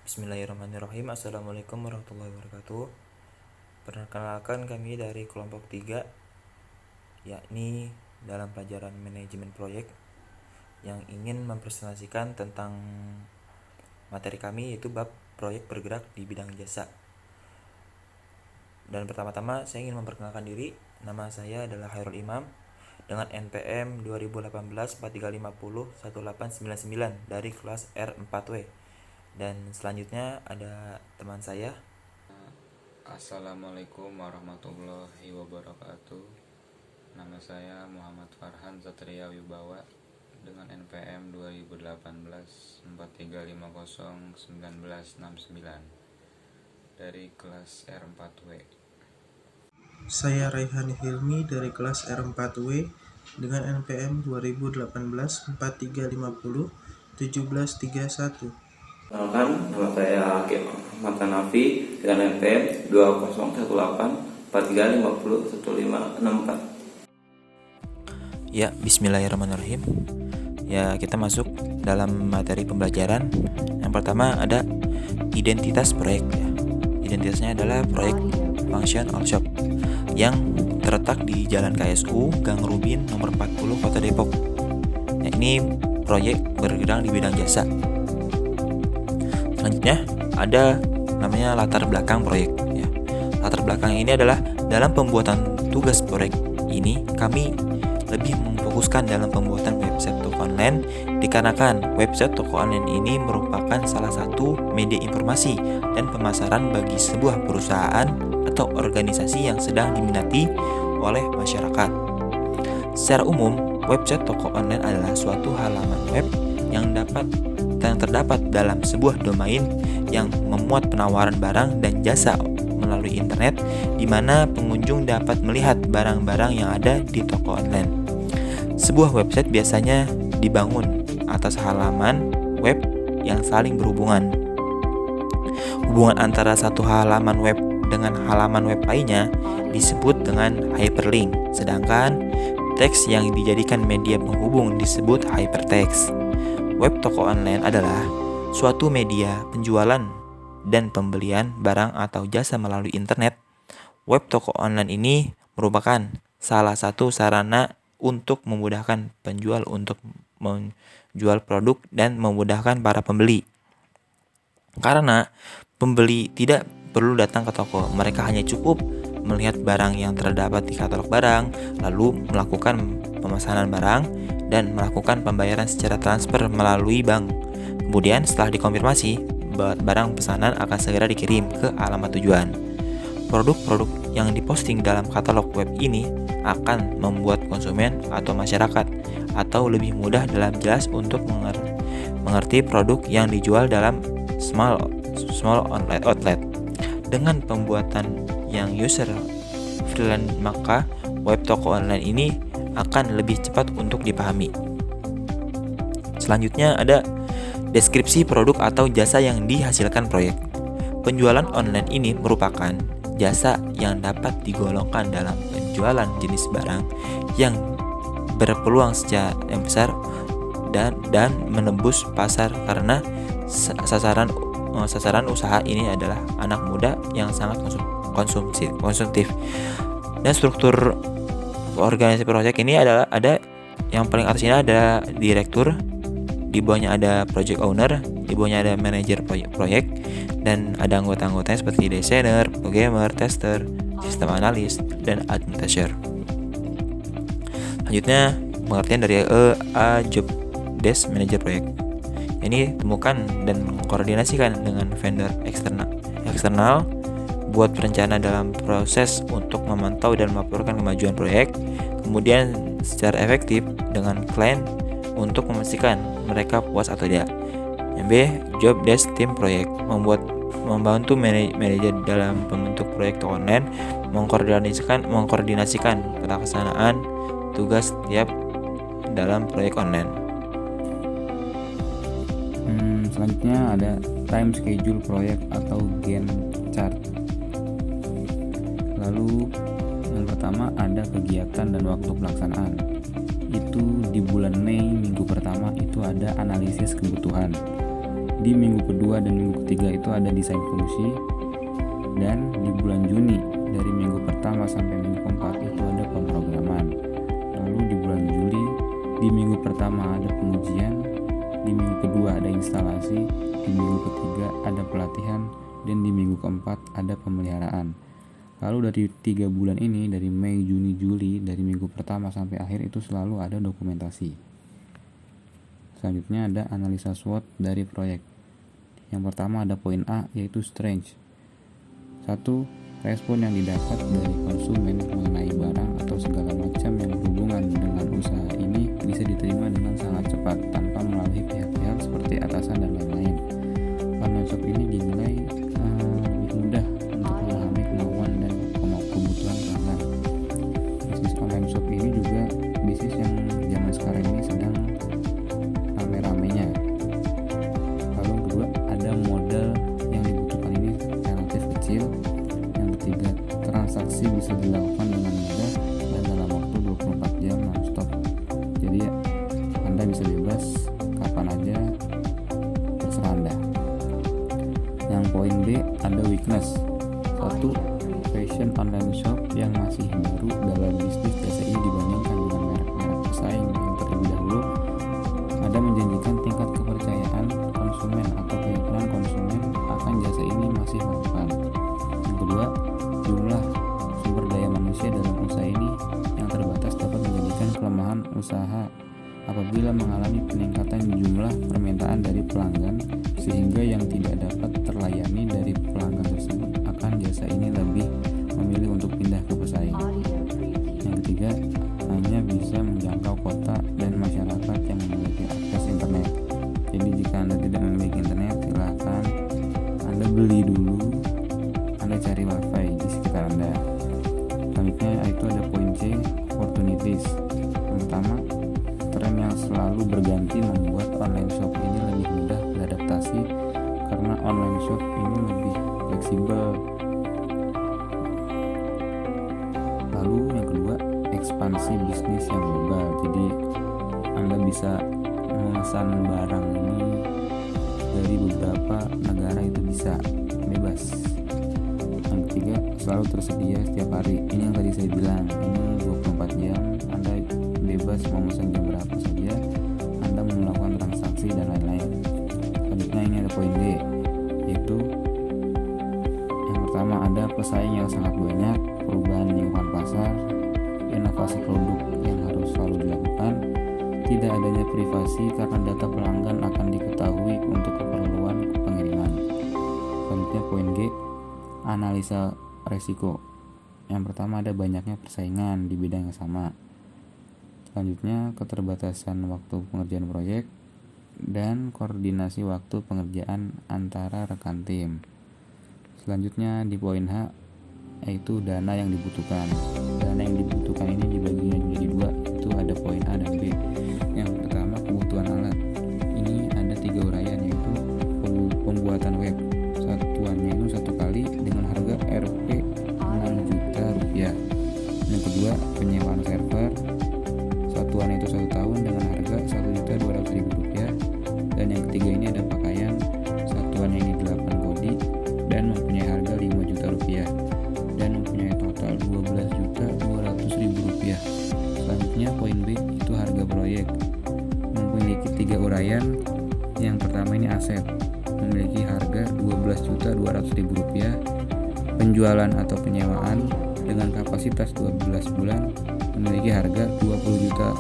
Bismillahirrahmanirrahim. Assalamualaikum warahmatullahi wabarakatuh. Perkenalkan, kami dari kelompok 3, yakni dalam pelajaran manajemen proyek, yang ingin mempresentasikan tentang materi kami, yaitu bab proyek bergerak di bidang jasa. Dan pertama-tama saya ingin memperkenalkan diri. Nama saya adalah Hairul Imam dengan NPM 2018 4350 1899 dari kelas R4W. Dan selanjutnya ada teman saya. Assalamualaikum warahmatullahi wabarakatuh. Nama saya Muhammad Farhan Satria Wibawa dengan NPM 2018 4350 1969 dari kelas R4W. Saya Raihan Hilmi dari kelas R4W dengan NPM 2018 4350 1731. Perkenalkan, nama saya Hakim Ahmad Hanafi dengan NPM 2018 4350 1564. Ya, bismillahirrahmanirrahim. Ya, kita masuk dalam materi pembelajaran. Yang pertama ada identitas proyek. Identitasnya adalah proyek Function All Shop yang terletak di Jalan KSU, Gang Rubin, nomor 40, Kota Depok. Nah, ini proyek bergerak di bidang jasa. Selanjutnya ada namanya latar belakang proyek. Ya. Latar belakang ini adalah dalam pembuatan tugas proyek ini kami lebih memfokuskan dalam pembuatan website toko online, dikarenakan website toko online ini merupakan salah satu media informasi dan pemasaran bagi sebuah perusahaan atau organisasi yang sedang diminati oleh masyarakat. Secara umum, website toko online adalah suatu halaman web yang terdapat dalam sebuah domain yang memuat penawaran barang dan jasa melalui internet, di mana pengunjung dapat melihat barang-barang yang ada di toko online. Sebuah website biasanya dibangun atas halaman web yang saling berhubungan. Hubungan antara satu halaman web dengan halaman web lainnya disebut dengan hyperlink, sedangkan teks yang dijadikan media penghubung disebut hypertext. Web toko online adalah suatu media penjualan dan pembelian barang atau jasa melalui internet. Web toko online ini merupakan salah satu sarana untuk memudahkan penjual untuk menjual produk dan memudahkan para pembeli. Karena pembeli tidak perlu datang ke toko, mereka hanya cukup melihat barang yang terdapat di katalog barang, lalu melakukan pemesanan barang dan melakukan pembayaran secara transfer melalui bank. Kemudian setelah dikonfirmasi, barang pesanan akan segera dikirim ke alamat tujuan. Produk-produk yang diposting dalam katalog web ini akan membuat konsumen atau masyarakat atau lebih mudah dalam jelas untuk mengerti produk yang dijual dalam small online outlet. Dengan pembuatan yang user friendly, maka web toko online ini akan lebih cepat untuk dipahami. Selanjutnya ada deskripsi produk atau jasa yang dihasilkan proyek. Penjualan online ini merupakan jasa yang dapat digolongkan dalam penjualan jenis barang yang berpeluang secara yang besar dan menembus pasar, karena sasaran usaha ini adalah anak muda yang sangat konsumtif. Dan struktur organisasi proyek ini adalah ada yang paling atas ini ada direktur, di bawahnya ada project owner, di bawahnya ada manajer proyek, dan ada anggota-anggotanya seperti desainer, programmer, tester, sistem analis, dan administrator. Selanjutnya pengertian dari A job desk manager proyek. Ini temukan dan koordinasikan dengan vendor eksternal buat perencanaan dalam proses untuk memantau dan melaporkan kemajuan proyek. Kemudian secara efektif dengan klien untuk memastikan mereka puas atau tidak. Yang B, job desk tim proyek, membantu manajer dalam pembentuk proyek online, mengkoordinasikan pelaksanaan tugas setiap dalam proyek online. Selanjutnya ada time schedule proyek atau Gantt chart. Lalu yang pertama ada kegiatan dan waktu pelaksanaan. Itu di bulan Mei minggu pertama itu ada analisis kebutuhan. di minggu kedua dan minggu ketiga itu ada desain fungsi, dan di bulan Juni dari minggu pertama sampai minggu keempat itu ada pemrograman. Lalu di bulan Juli di minggu pertama ada pengujian, di minggu kedua ada instalasi, di minggu ketiga ada pelatihan, dan di minggu keempat ada pemeliharaan. Lalu dari 3 bulan ini, dari Mei, Juni, Juli, dari minggu pertama sampai akhir itu selalu ada dokumentasi. Selanjutnya ada analisa SWOT dari proyek. Yang pertama ada poin A, yaitu strength. 1. Respon yang didapat dari konsumen mengenai barang atau segala macam yang berhubungan dengan usaha ini bisa diterima dengan sangat cepat tanpa melalui pihak-pihak seperti atasan dan lain-lain. Online shop ini dinilai lebih mudah untuk memahami kemauan dan kebutuhan pelanggan. Bisnis online shop ini juga bisnis yang zaman sekarang ini sedang rame-ramenya. Lalu yang kedua ada modal yang dibutuhkan ini relatif kecil. Yang ketiga, transaksi bisa dilakukan dengan mudah dan dalam waktu 24 jam non-stop. Jadi Anda bisa bebas kapan aja, terserah Anda. Yang poin B ada weakness. 1. Fashion online shop yang masih baru dalam bisnis jasa ini dibandingkan dengan merek-merek pesaing yang terlebih dahulu ada menjanjikan tingkat kepercayaan konsumen atau keyakinan konsumen akan jasa ini masih mempan. Yang kedua, jumlah sumber daya manusia dalam usaha ini yang terbatas dapat menjadikan kelemahan usaha apabila mengalami peningkatan jumlah permintaan dari pelanggan sehingga yang tidak dapat terlayani dari pelanggan tersebut akan jasa ini lebih memilih untuk pindah ke pesaing. Yang ketiga, hanya bisa menjangkau kota dan masyarakat yang memiliki akses internet. Jadi jika Anda tidak memiliki internet, silakan Anda beli dulu, Anda cari wifi di sekitar Anda. Selanjutnya itu ada poin C, opportunities. Yang pertama, tren yang selalu berganti membuat online shop ini lebih mudah beradaptasi karena online shop ini lebih fleksibel. Lalu yang kedua, ekspansi bisnis yang global. Jadi Anda bisa memesan barang ini dari beberapa negara, itu bisa bebas. Yang ketiga, selalu tersedia setiap hari. Ini yang tadi saya bilang, ini 24 jam Anda bebas mau pesan jam berapa saja, Anda mau melakukan transaksi dan lain-lain. Selanjutnya ini ada poin D, yaitu yang pertama ada pesaing yang sangat banyak, perubahan lingkungan pasar, inovasi produk yang harus selalu dilakukan, tidak adanya privasi karena data pelanggan akan diketahui untuk keperluan pengiriman. Selanjutnya poin G, analisa resiko. Yang pertama ada banyaknya persaingan di bidang yang sama. Selanjutnya keterbatasan waktu pengerjaan proyek dan koordinasi waktu pengerjaan antara rekan tim. Selanjutnya di poin H, yaitu dana yang dibutuhkan. Dana yang dibutuhkan ini dibagi menjadi 2, itu ada poin A dan B. Yang pertama kebutuhan alat. Ini ada 3 uraian, yaitu pembuatan web. Satuannya itu 1 kali dengan harga Rp 6 juta rupiah. Yang kedua penyewaan server. Satuan itu 1 tahun dengan harga Rp1.200.000. Dan yang ketiga ini ada pakaian. Satuannya ini 8 kodi dan mempunyai harga Rp5 juta dan mempunyai total Rp12.200.000. Selanjutnya poin B itu harga proyek. Memiliki 3 uraian. Yang pertama ini aset, memiliki harga Rp12.200.000. Penjualan atau penyewaan dengan kapasitas 12 bulan memiliki harga Rp20 juta.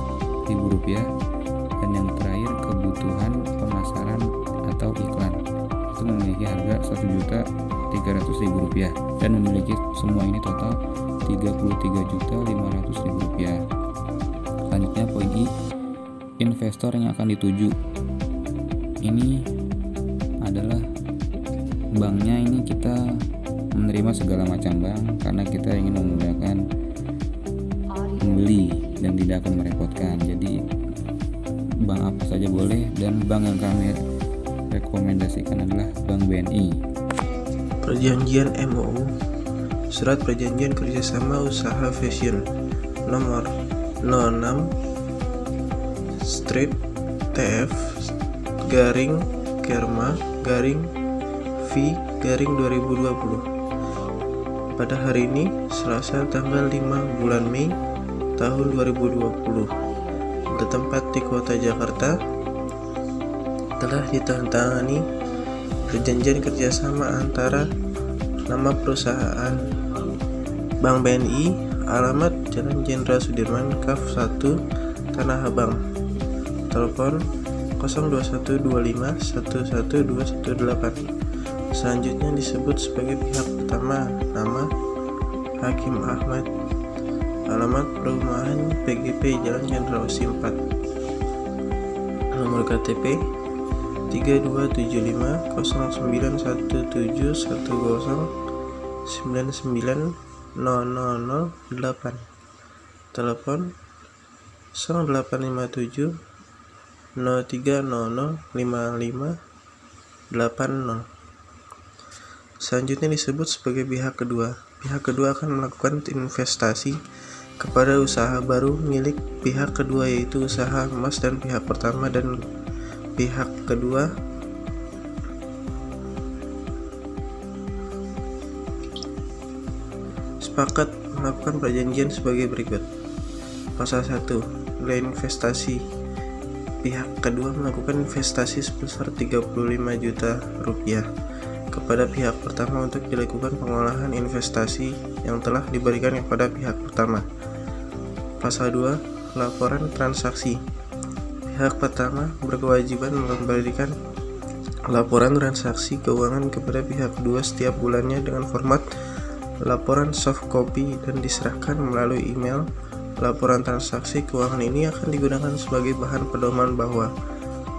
Dan yang terakhir kebutuhan pemasaran atau iklan, itu memiliki harga Rp1.300.000 dan memiliki semua ini total Rp33.500.000. Selanjutnya poin I, investor yang akan dituju. Ini adalah banknya, ini kita menerima segala macam bank karena kita ingin memudahkan membeli dan tidak akan merepotkan. Jadi bank apa saja boleh, dan bank yang kami rekomendasikan adalah Bank BNI. Perjanjian MOU, Surat Perjanjian Kerjasama Usaha Fashion nomor 06/TF/Kerma V/2020. Pada hari ini, Selasa tanggal 5 bulan Mei tahun 2020, bertempat di kota Jakarta, telah ditandatangani perjanjian kerjasama antara nama perusahaan Bank BNI, alamat Jalan Jenderal Sudirman, Kaf 1, Tanah Abang, telepon 02125112218. Selanjutnya disebut sebagai pihak pertama nama Hakim Ahmad, alamat perumahan PGP Jalan Jenderal Osim 4, nomor KTP 32750171099008, telepon 0857 03005580. Selanjutnya disebut sebagai pihak kedua. Pihak kedua akan melakukan investasi kepada usaha baru milik pihak kedua, yaitu usaha emas, dan pihak pertama dan pihak kedua sepakat melakukan perjanjian sebagai berikut. Pasal 1. Nilai investasi. Pihak kedua melakukan investasi sebesar 35 juta rupiah kepada pihak pertama untuk dilakukan pengolahan investasi yang telah diberikan kepada pihak pertama. Pasal 2. Laporan transaksi. Pihak pertama berkewajiban memberikan laporan transaksi keuangan kepada pihak kedua setiap bulannya dengan format laporan soft copy dan diserahkan melalui email. Laporan transaksi keuangan ini akan digunakan sebagai bahan pedoman bahwa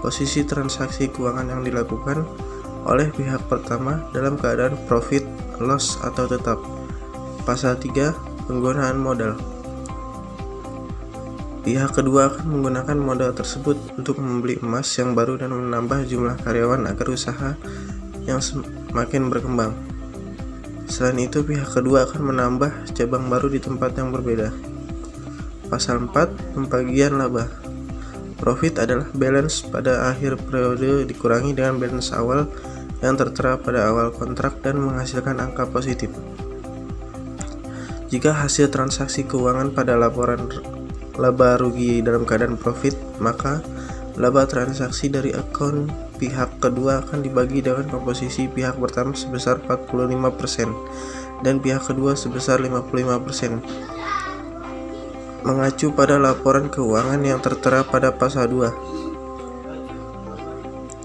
posisi transaksi keuangan yang dilakukan oleh pihak pertama dalam keadaan profit, loss, atau tetap. Pasal 3. Penggunaan modal. Pihak kedua akan menggunakan modal tersebut untuk membeli emas yang baru dan menambah jumlah karyawan agar usaha yang semakin berkembang. Selain itu, pihak kedua akan menambah cabang baru di tempat yang berbeda. Pasal 4. Pembagian laba. Profit adalah balance pada akhir periode dikurangi dengan balance awal yang tertera pada awal kontrak dan menghasilkan angka positif. Jika hasil transaksi keuangan pada laporan laba rugi dalam keadaan profit, maka laba transaksi dari akun pihak kedua akan dibagi dengan komposisi pihak pertama sebesar 45% dan pihak kedua sebesar 55%. Mengacu pada laporan keuangan yang tertera pada pasal 2.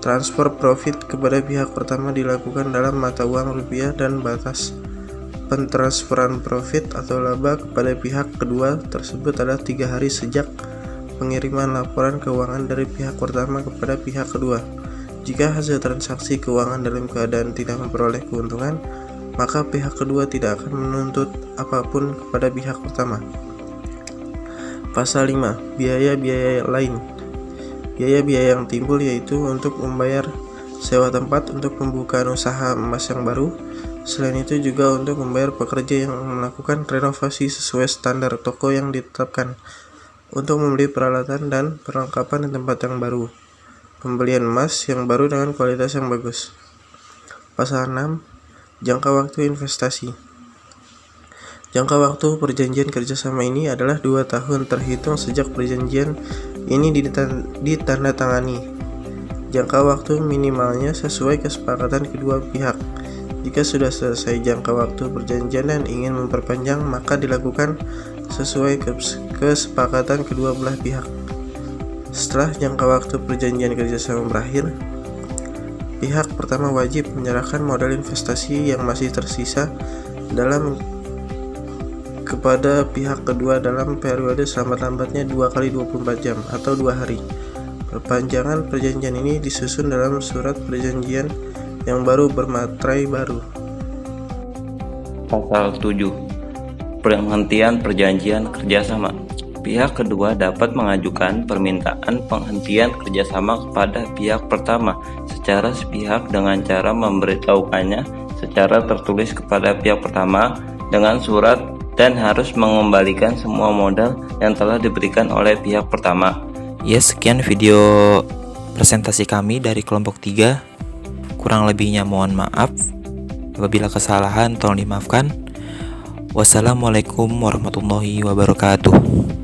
Transfer profit kepada pihak pertama dilakukan dalam mata uang rupiah dan batas pentransferan profit atau laba kepada pihak kedua tersebut adalah 3 hari sejak pengiriman laporan keuangan dari pihak pertama kepada pihak kedua. Jika hasil transaksi keuangan dalam keadaan tidak memperoleh keuntungan, maka pihak kedua tidak akan menuntut apapun kepada pihak pertama. Pasal 5. Biaya-biaya lain. Biaya-biaya yang timbul yaitu untuk membayar sewa tempat untuk pembukaan usaha emas yang baru. Selain itu juga untuk membayar pekerja yang melakukan renovasi sesuai standar toko yang ditetapkan, untuk membeli peralatan dan perlengkapan di tempat yang baru, pembelian emas yang baru dengan kualitas yang bagus. Pasal 6. Jangka waktu investasi. Jangka waktu perjanjian kerjasama ini adalah 2 tahun terhitung sejak perjanjian ini ditandatangani. Jangka waktu minimalnya sesuai kesepakatan kedua pihak. Jika sudah selesai jangka waktu perjanjian dan ingin memperpanjang, maka dilakukan sesuai kesepakatan kedua belah pihak. Setelah jangka waktu perjanjian kerjasama berakhir, pihak pertama wajib menyerahkan modal investasi yang masih tersisa kepada pihak kedua dalam periode selambat-lambatnya 2 kali 24 jam atau 2 hari. Perpanjangan perjanjian ini disusun dalam surat perjanjian yang baru bermaterai baru. Pasal 7. Penghentian perjanjian kerjasama. Pihak kedua dapat mengajukan permintaan penghentian kerjasama kepada pihak pertama secara sepihak dengan cara memberitahukannya secara tertulis kepada pihak pertama dengan surat dan harus mengembalikan semua modal yang telah diberikan oleh pihak pertama. Ya, sekian video presentasi kami dari kelompok 3. Kurang lebihnya mohon maaf. Apabila kesalahan tolong dimaafkan. Wassalamualaikum warahmatullahi wabarakatuh.